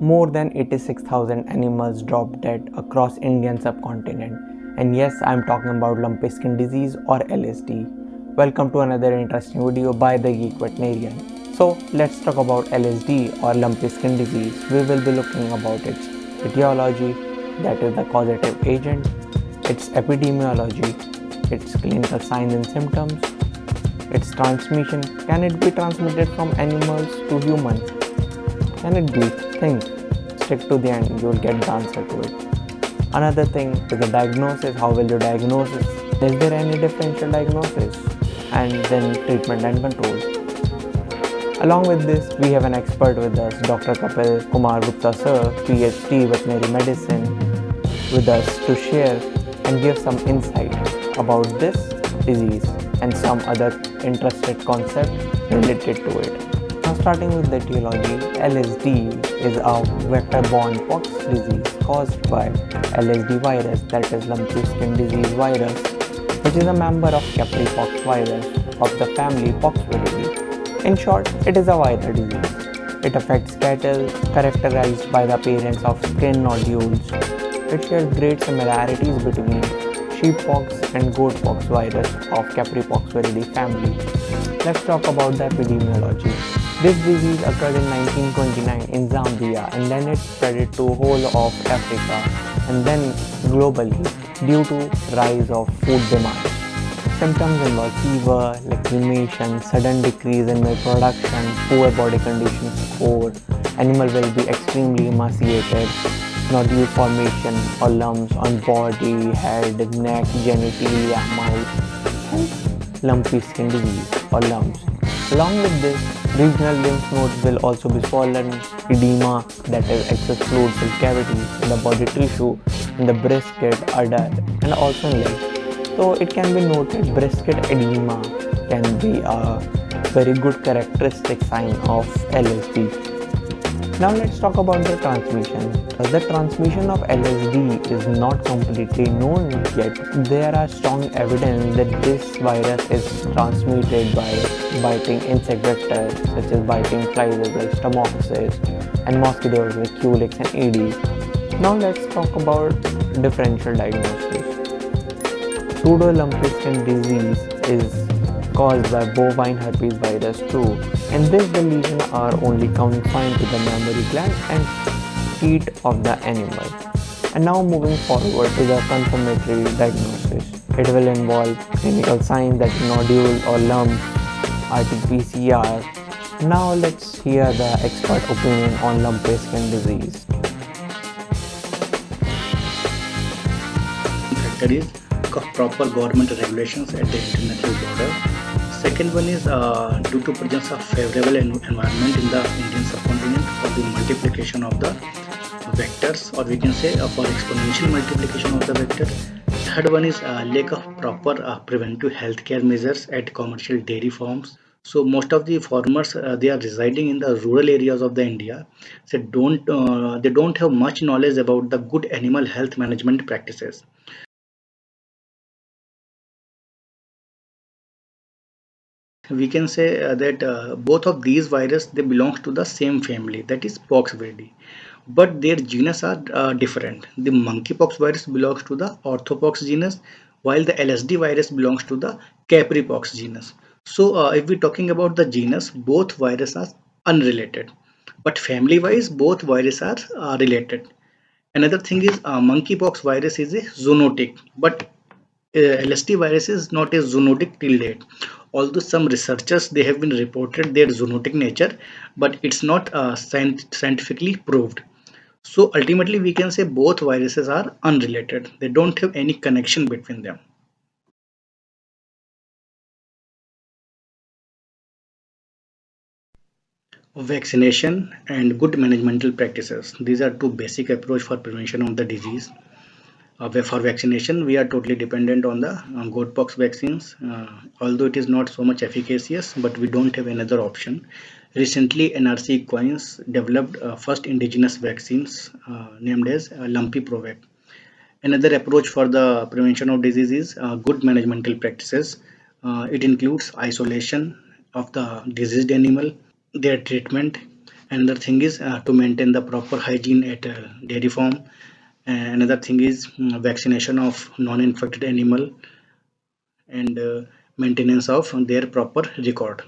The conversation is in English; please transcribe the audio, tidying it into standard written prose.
more than 86,000 animals dropped dead across Indian subcontinent. And yes, I'm talking about lumpy skin disease or LSD. Welcome to another interesting video by the Geek Veterinarian. So let's talk about LSD or lumpy skin disease. We will be looking about its etiology, that is the causative agent, its epidemiology, its clinical signs and symptoms, its transmission. Can it be transmitted from animals to humans? Can it be? Think. Stick to the end, you will get the answer to it. Another thing is the diagnosis. How will you diagnose it? Is there any differential diagnosis? And then treatment and control. Along with this, we have an expert with us, Dr. Kapil Kumar Gupta sir, PhD Veterinary Medicine, with us to share and give some insight about this disease and some other interested concepts related to it. Now starting with the etiology, LSD is a vector-borne pox disease caused by LSD virus, that is lumpy skin disease virus, which is a member of Kapil pox virus of the family Poxviridae. In short, it is a viral disease. It affects cattle characterized by the appearance of skin nodules. It shares great similarities between sheeppox and goatpox virus of Capripoxviridae family. Let's talk about the epidemiology. This disease occurred in 1929 in Zambia and then it spread to whole of Africa and then globally due to rise of food demand. Symptoms involve fever, lacrimation, sudden decrease in milk production, poor body condition score, animal will be extremely emaciated, nodule formation or lumps on body, head, neck, genitalia, mouth, and lumpy skin disease or lumps. Along with this, regional lymph nodes will also be swollen, edema, that is excess fluid cell cavities in the body tissue, in the brisket, udder, and also in legs. So it can be noted brisket edema can be a very good characteristic sign of LSD. Now let's talk about the transmission. The transmission of LSD is not completely known yet. There are strong evidence that this virus is transmitted by biting insect vectors such as biting flies like Stomoxys and mosquitoes like Culex and Aedes. Now let's talk about differential diagnosis. Pseudo lumpy skin disease is caused by bovine herpes virus 2. In this, the lesions are only confined to the mammary gland and feet of the animal. And now moving forward to the confirmatory diagnosis. It will involve clinical signs that nodule or lump, RT-PCR. Now let's hear the expert opinion on lumpy skin disease. Factor is proper government regulations at the international border. Second one is due to presence of favorable environment in the Indian subcontinent for the multiplication of the vectors, or we can say for exponential multiplication of the vector. Third one is lack of proper preventive healthcare measures at commercial dairy farms. So most of the farmers they are residing in the rural areas of the India. So they don't have much knowledge about the good animal health management practices. We can say that both of these viruses they belong to the same family, that is Poxviridae, but their genus are different. The monkeypox virus belongs to the Orthopox genus, while the LSD virus belongs to the Capripox genus. So if we're talking about the genus, both viruses are unrelated, but family wise both viruses are related. Another thing is monkeypox virus is a zoonotic, but LSD virus is not a zoonotic till date. Although some researchers they have been reported their zoonotic nature, but it's not scientifically proved. So ultimately, we can say both viruses are unrelated. They don't have any connection between them. Vaccination and good managemental practices. These are two basic approach for prevention of the disease. For vaccination, we are totally dependent on the goatpox vaccines, although it is not so much efficacious, but we don't have another option. Recently, NRC Coins developed first indigenous vaccines named as Lumpy Provac. Another approach for the prevention of disease is good managemental practices. It includes isolation of the diseased animal, their treatment, Another thing is to maintain the proper hygiene at dairy farm. Another thing is vaccination of non-infected animal and maintenance of their proper record.